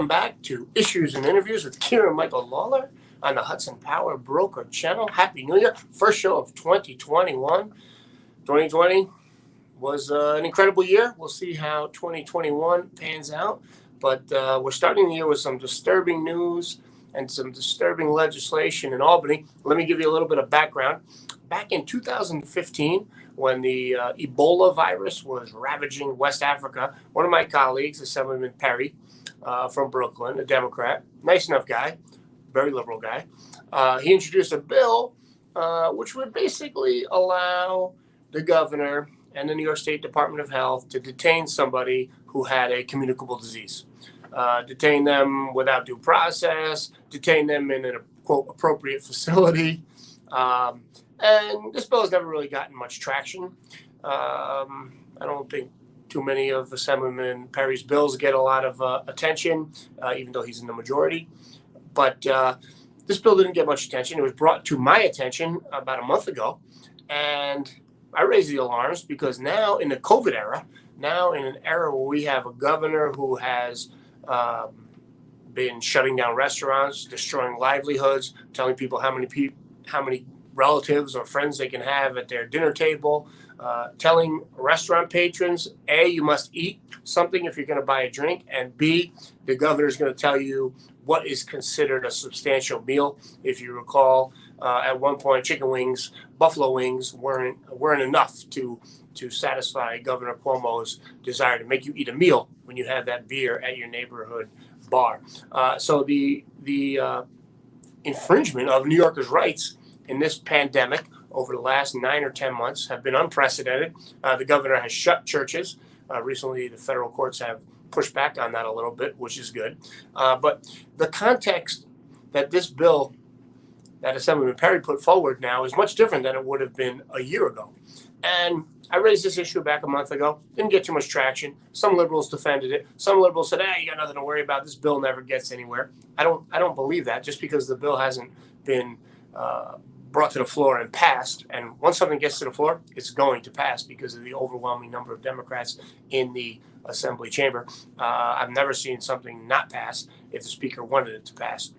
Welcome back to Issues and Interviews with Kieran Michael Lalor on the Hudson Power Broker channel. Happy New Year. First show of 2021. 2020 was an incredible year. We'll see how 2021 pans out. But we're starting the year with some disturbing news and some disturbing legislation in Albany. Let me give you a little bit of background. Back in 2015, when the Ebola virus was ravaging West Africa, one of my colleagues, Assemblyman Perry from Brooklyn, a Democrat, nice enough guy, very liberal guy, he introduced a bill which would basically allow the governor and the New York State Department of Health to detain somebody who had a communicable disease. Detain them without due process, detain them in an, quote, appropriate facility. And this bill has never really gotten much traction. I don't think too many of Assemblyman Perry's bills get a lot of attention, even though he's in the majority. But this bill didn't get much attention. It was brought to my attention about a month ago. And I raised the alarms because now in the COVID era, now in an era where we have a governor who has been shutting down restaurants, destroying livelihoods, telling people how many relatives or friends they can have at their dinner table, telling restaurant patrons, A, you must eat something if you're going to buy a drink, and B, the governor is going to tell you what is considered a substantial meal. If you recall, at one point, chicken wings, buffalo wings weren't enough to satisfy Governor Cuomo's desire to make you eat a meal when you have that beer at your neighborhood bar. So the infringement of New Yorkers' rights in this pandemic over the last 9 or 10 months have been unprecedented. The governor has shut churches. Recently, the federal courts have pushed back on that a little bit, which is good. But the context that this bill that Assemblyman Perry put forward now is much different than it would have been a year ago. And I raised this issue back a month ago. Didn't get too much traction. Some liberals defended it. Some liberals said, you got nothing to worry about. This bill never gets anywhere. I don't believe that just because the bill hasn't been brought to the floor and passed. And once something gets to the floor, it's going to pass because of the overwhelming number of Democrats in the Assembly chamber. I've never seen something not pass if the Speaker wanted it to pass.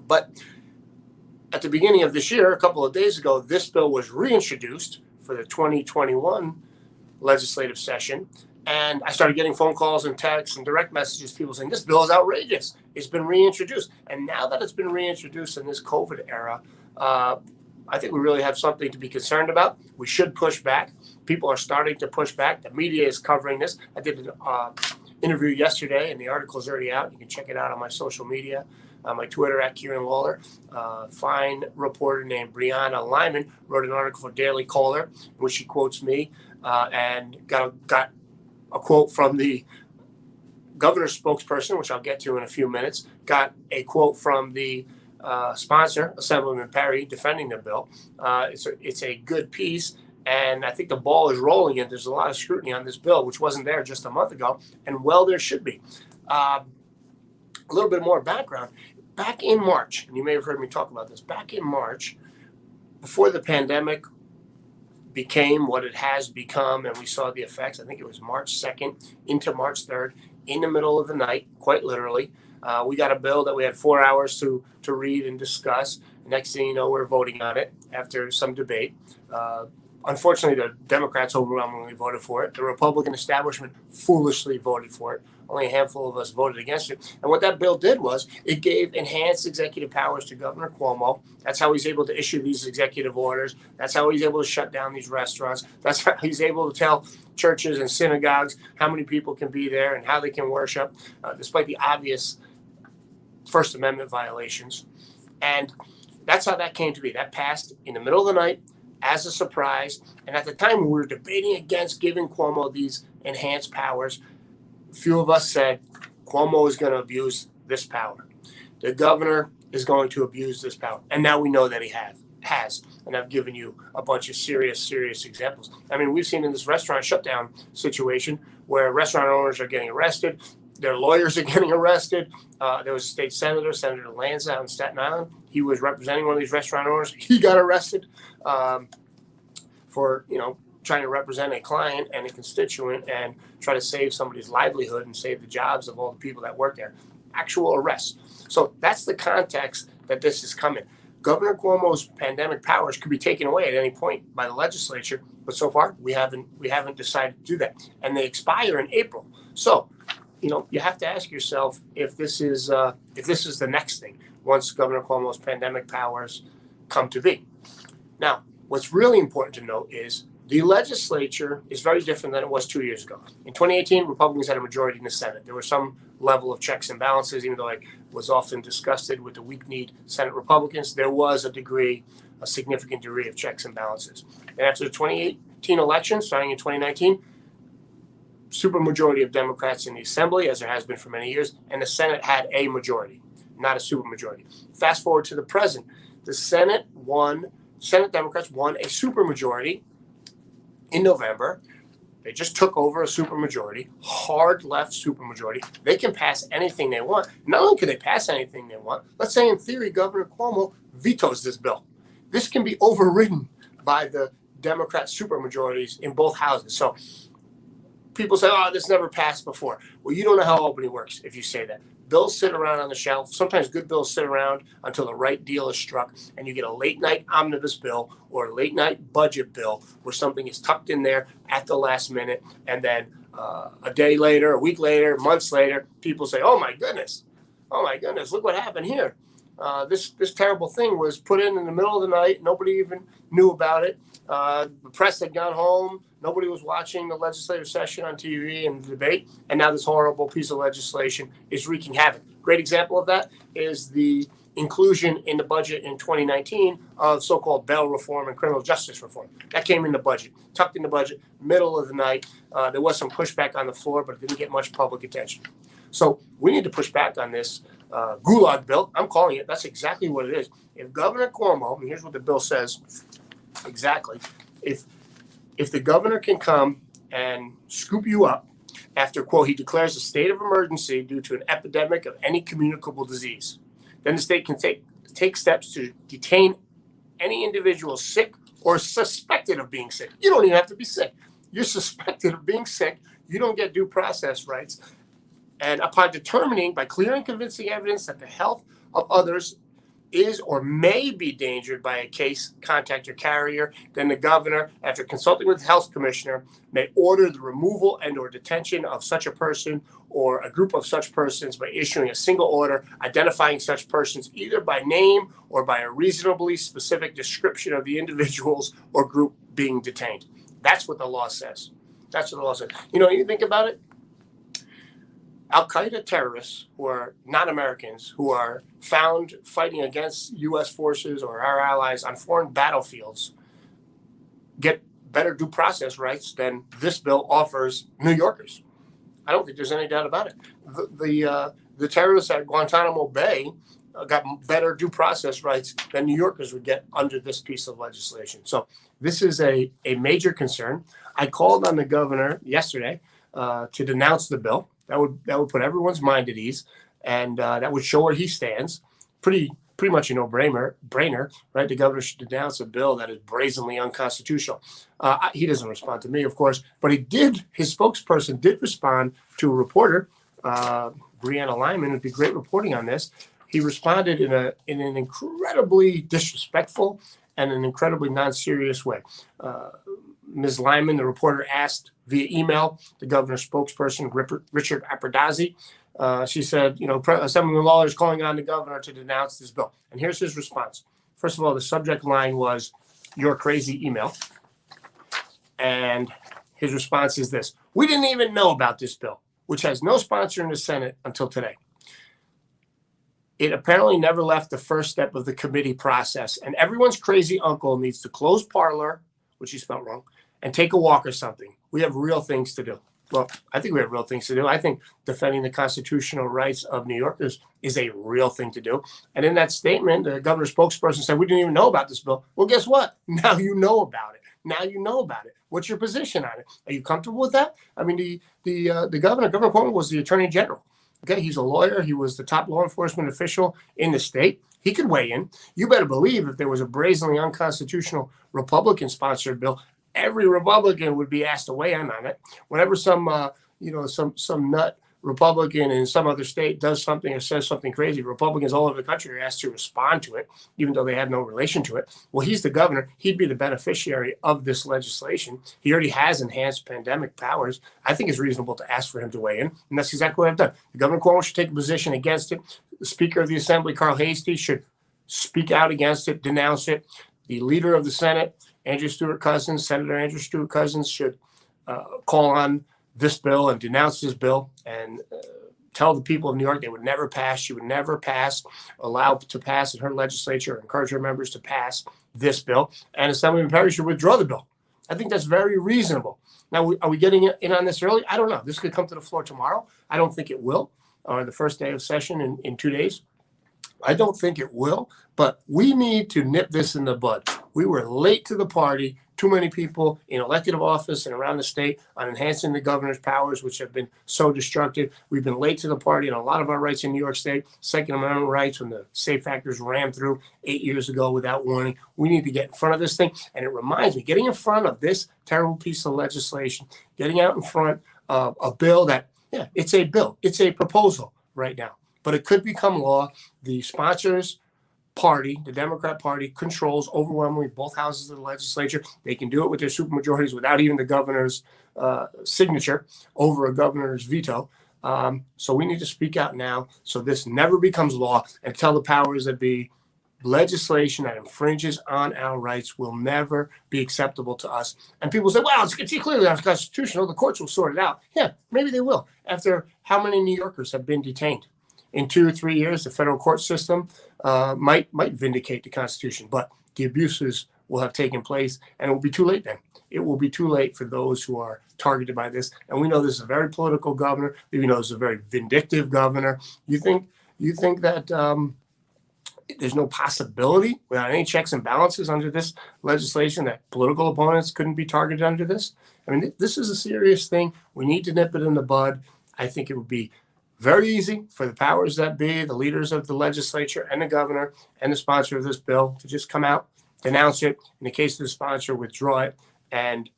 But at the beginning of this year, a couple of days ago, this bill was reintroduced for the 2021 legislative session. And I started getting phone calls and texts and direct messages, people saying, this bill is outrageous. It's been reintroduced. And now that it's been reintroduced in this COVID era, I think we really have something to be concerned about. We should push back. People are starting to push back. The media is covering this. I did an interview yesterday, and the article is already out. You can check it out on my social media, my Twitter at Kieran Lalor. Fine reporter named Brianna Lyman wrote an article for Daily Caller, in which she quotes me and got a quote from the governor's spokesperson, which I'll get to in a few minutes, got a quote from the sponsor, Assemblyman Perry, defending the bill. It's a good piece, and I think the ball is rolling, and there's a lot of scrutiny on this bill, which wasn't there just a month ago, and well, there should be. A little bit more background. Back in March, and you may have heard me talk about this, back in March, before the pandemic became what it has become, and we saw the effects, I think it was March 2nd into March 3rd, in the middle of the night, quite literally, we got a bill that we had 4 hours to read and discuss. Next thing you know, we're voting on it after some debate. Unfortunately, the Democrats overwhelmingly voted for it. The Republican establishment foolishly voted for it. Only a handful of us voted against it. And what that bill did was it gave enhanced executive powers to Governor Cuomo. That's how he's able to issue these executive orders. That's how he's able to shut down these restaurants. That's how he's able to tell churches and synagogues how many people can be there and how they can worship, despite the obvious First Amendment violations. And that's how that came to be. That passed in the middle of the night as a surprise. And at the time, we were debating against giving Cuomo these enhanced powers. A few of us said Cuomo is going to abuse this power. The governor is going to abuse this power. And now we know that he has. And I've given you a bunch of serious examples. I mean, we've seen in this restaurant shutdown situation where restaurant owners are getting arrested. Their lawyers are getting arrested. There was a state senator, Senator Lanza out in Staten Island. He was representing one of these restaurant owners. He got arrested for, trying to represent a client and a constituent and try to save somebody's livelihood and save the jobs of all the people that work there. actual arrests. So that's the context that this is coming. Governor Cuomo's pandemic powers could be taken away at any point by the legislature, but so far we haven't decided to do that, and they expire in April. So, you have to ask yourself if this is the next thing once Governor Cuomo's pandemic powers come to be. Now, what's really important to note is the legislature is very different than it was 2 years ago. In 2018, Republicans had a majority in the Senate. There was some level of checks and balances, even though I was often disgusted with the weak-kneed Senate Republicans. There was a significant degree of checks and balances. And after the 2018 election, starting in 2019, supermajority of Democrats in the Assembly, as there has been for many years, and the Senate had a majority, not a supermajority. Fast forward to the present, the Senate Democrats won a supermajority in November. They just took over a supermajority, hard left supermajority. They can pass anything they want. Not only can they pass anything they want, let's say in theory Governor Cuomo vetoes this bill. This can be overridden by the Democrat supermajorities in both houses. So people say, oh, this never passed before. Well, you don't know how Albany works if you say that. Bills sit around on the shelf. Sometimes good bills sit around until the right deal is struck, and you get a late night omnibus bill or a late night budget bill where something is tucked in there at the last minute, and then a day later, a week later, months later, people say, oh my goodness, look what happened here. This terrible thing was put in the middle of the night. Nobody even knew about it. The press had gone home. Nobody was watching the legislative session on TV and the debate. And now this horrible piece of legislation is wreaking havoc. Great example of that is the inclusion in the budget in 2019 of so-called bail reform and criminal justice reform. That came in the budget, tucked in the budget, middle of the night. There was some pushback on the floor, but it didn't get much public attention. So we need to push back on this Gulag Bill. I'm calling it. That's exactly what it is. If Governor Cuomo, and here's what the bill says exactly, if the governor can come and scoop you up after, quote, he declares a state of emergency due to an epidemic of any communicable disease, then the state can take steps to detain any individual sick or suspected of being sick. You don't even have to be sick. You're suspected of being sick. You don't get due process rights. And upon determining by clear and convincing evidence that the health of others is or may be endangered by a case, contact, or carrier, then the governor, after consulting with the health commissioner, may order the removal and or detention of such a person or a group of such persons by issuing a single order identifying such persons either by name or by a reasonably specific description of the individuals or group being detained. That's what the law says. That's what the law says. You think about it. Al-Qaeda terrorists who are not Americans, who are found fighting against U.S. forces or our allies on foreign battlefields, get better due process rights than this bill offers New Yorkers. I don't think there's any doubt about it. The terrorists at Guantanamo Bay got better due process rights than New Yorkers would get under this piece of legislation. So this is a major concern. I called on the governor yesterday to denounce the bill. That would put everyone's mind at ease, and that would show where he stands. Pretty much a no-brainer, right? The governor should denounce a bill that is brazenly unconstitutional. He doesn't respond to me, of course, but his spokesperson did respond to a reporter, Brianna Lyman, who'd be great reporting on this. He responded in an incredibly disrespectful and an incredibly non-serious way. Ms. Lyman, the reporter, asked via email the governor's spokesperson, Richard Aperdazzi. She said, Assemblyman Lalor is calling on the governor to denounce this bill. And here's his response. First of all, the subject line was, "Your crazy email." And his response is this: "We didn't even know about this bill, which has no sponsor in the Senate until today. It apparently never left the first step of the committee process, and everyone's crazy uncle needs to close parlor," which he spelled wrong, "and take a walk or something. We have real things to do." Well, I think we have real things to do. I think defending the constitutional rights of New Yorkers is a real thing to do. And in that statement, the governor's spokesperson said, "We didn't even know about this bill." Well, guess what? Now you know about it. Now you know about it. What's your position on it? Are you comfortable with that? I mean, the Governor Cuomo was the Attorney General. Okay, he's a lawyer. He was the top law enforcement official in the state. He could weigh in. You better believe if there was a brazenly unconstitutional Republican-sponsored bill, every Republican would be asked to weigh in on it. Whenever some nut Republican in some other state does something or says something crazy, Republicans all over the country are asked to respond to it, even though they have no relation to it. Well, he's the governor. He'd be the beneficiary of this legislation. He already has enhanced pandemic powers. I think it's reasonable to ask for him to weigh in, and that's exactly what I've done. The Governor Cuomo should take a position against it. The Speaker of the Assembly, Carl Hastie, should speak out against it, denounce it. The leader of the Senate, Senator Andrew Stewart Cousins, should call on this bill and denounce this bill and tell the people of New York they would never pass. She would never pass, allow to pass in her legislature, encourage her members to pass this bill. And Assemblyman Perry should withdraw the bill. I think that's very reasonable. Now, are we getting in on this early? I don't know. This could come to the floor tomorrow. I don't think it will, or the first day of session in 2 days. I don't think it will, but we need to nip this in the bud. We were late to the party. Too many people in elected office and around the state on enhancing the governor's powers, which have been so destructive. We've been late to the party on a lot of our rights in New York State. Second Amendment rights, when the safe factors rammed through 8 years ago without warning. We need to get in front of this thing. And it reminds me, getting in front of this terrible piece of legislation, getting out in front of a bill that, yeah, it's a bill. It's a proposal right now, but it could become law. The sponsors party, the Democrat Party, controls overwhelmingly both houses of the legislature. They can do it with their supermajorities without even the governor's signature over a governor's veto. So we need to speak out now so this never becomes law, and tell the powers that be, legislation that infringes on our rights will never be acceptable to us. And people say, well, it's clearly unconstitutional. The courts will sort it out. Yeah, maybe they will. After how many New Yorkers have been detained? In 2 or 3 years, the federal court system might vindicate the Constitution, but the abuses will have taken place, and it will be too late then. It will be too late for those who are targeted by this. And we know this is a very political governor. We know this is a very vindictive governor. You think that there's no possibility, without any checks and balances under this legislation, that political opponents couldn't be targeted under this? I mean, this is a serious thing. We need to nip it in the bud. I think it would be very easy for the powers that be, the leaders of the legislature and the governor and the sponsor of this bill, to just come out, denounce it. In the case of the sponsor, withdraw it, and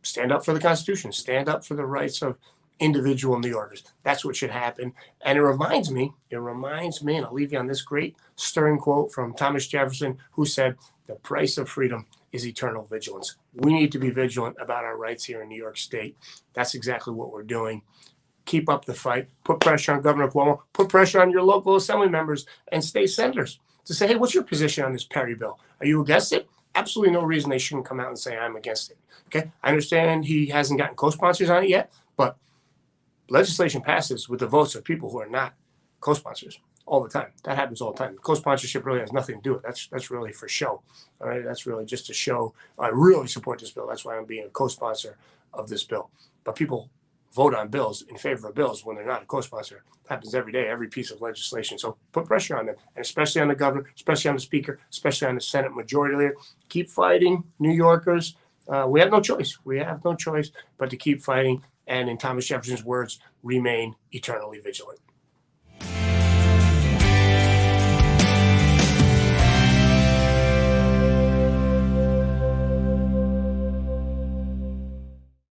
stand up for the Constitution, stand up for the rights of individual New Yorkers. That's what should happen. And it reminds me, and I'll leave you on this great stirring quote from Thomas Jefferson, who said, "The price of freedom is eternal vigilance." We need to be vigilant about our rights here in New York State. That's exactly what we're doing. Keep up the fight. Put pressure on Governor Cuomo. Put pressure on your local assembly members and state senators to say, hey, what's your position on this Perry bill? Are you against it? Absolutely no reason they shouldn't come out and say, I'm against it. Okay, I understand he hasn't gotten co-sponsors on it yet, but legislation passes with the votes of people who are not co-sponsors all the time. That happens all the time. Co-sponsorship really has nothing to do with it. That's really for show. All right, that's really just to show I really support this bill. That's why I'm being a co-sponsor of this bill. But people vote on bills in favor of bills when they're not a co-sponsor. It happens every day, every piece of legislation. So put pressure on them, and especially on the governor, especially on the speaker, especially on the Senate majority leader. Keep fighting, New Yorkers. We have no choice. We have no choice but to keep fighting. And in Thomas Jefferson's words, remain eternally vigilant.